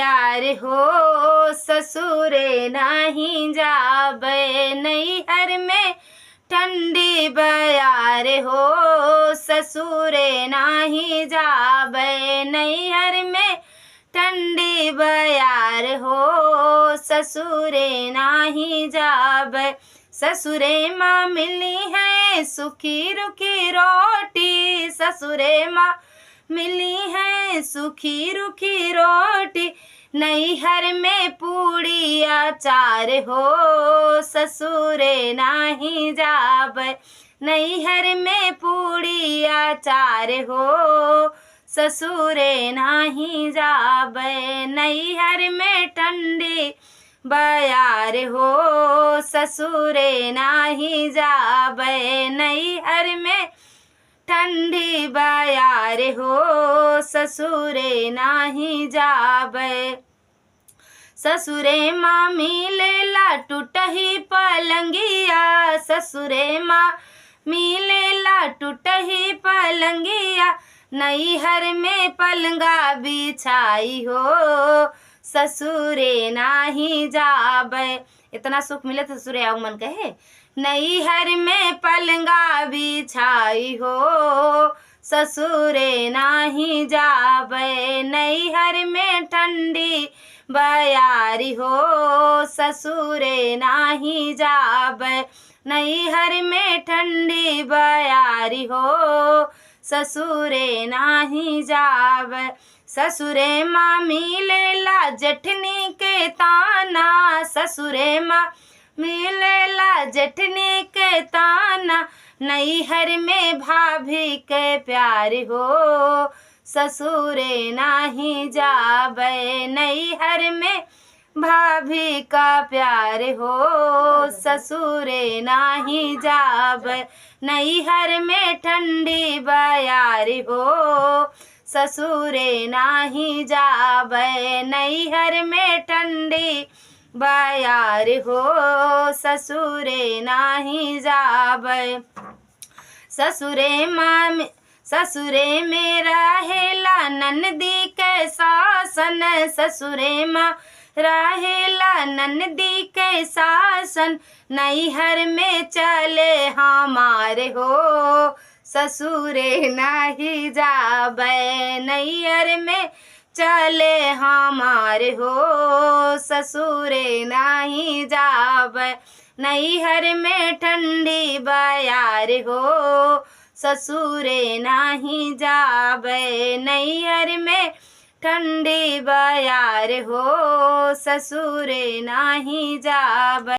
बयार हो ससुरे नाही जाबे नैहर में ठंडी बयार हो ससुरे नाही जाबे नैहर में ठंडी बयार हो ससुरे नाही जाबे ससुरे माँ मिली है सुखी रुखी रोटी ससुरे माँ मिली है सुखी रुखी रोटी नैहर में पूड़ी अचार हो ससुरे नाही जाबे नैहर में पूड़ी अचार हो ससुरे नाही जाबे नैहर में ठंडी बयार हो ससुरे नाही जाबे नैहर में ठंडी बयार हो ससुरे नाही जाबे ससुरे माँ मिलेला टूटही पलंगिया ससुरे माँ मिलेला टूटही पलंगिया नैहर में पलंगा बिछाई हो ससुरे नाही जाबे इतना सुख मिले तो ससुरे आओ मन कहे नैहर में पलंगा बिछाई हो ससुरे नाही जाबे नैहर में ठंडी बयारी हो ससुरे नाही जाबे नैहर में ठंडी बयारी हो ससुरे नाही जाबे ससुरे माँ मिलेला जेठनी के ताना ससुरे माँ मिलेला जेठनी के ताना नैहर में भाभी के प्यार हो ससुरे नाही जाबे नैहर में भाभी का प्यार हो ससुरे नाही जाबे नैहर में ठंडी बयार हो ससुरे नाही जाबे नैहर में ठंडी बयार हो ससुरे नाही जाबे ससुरे में रहेला ननदी के सासन ससुरे माँ रहेला ननदी के सासन नैहर में चले हमारे हो ससुरे नाही जाबे नैहर में चले हमारे हो ससुरे नाही जाबे नैहर में ठंडी बयार हो ससुरे नाही जाबे नैहर में ठंडी बयार हो ससुरे नाही जाबे।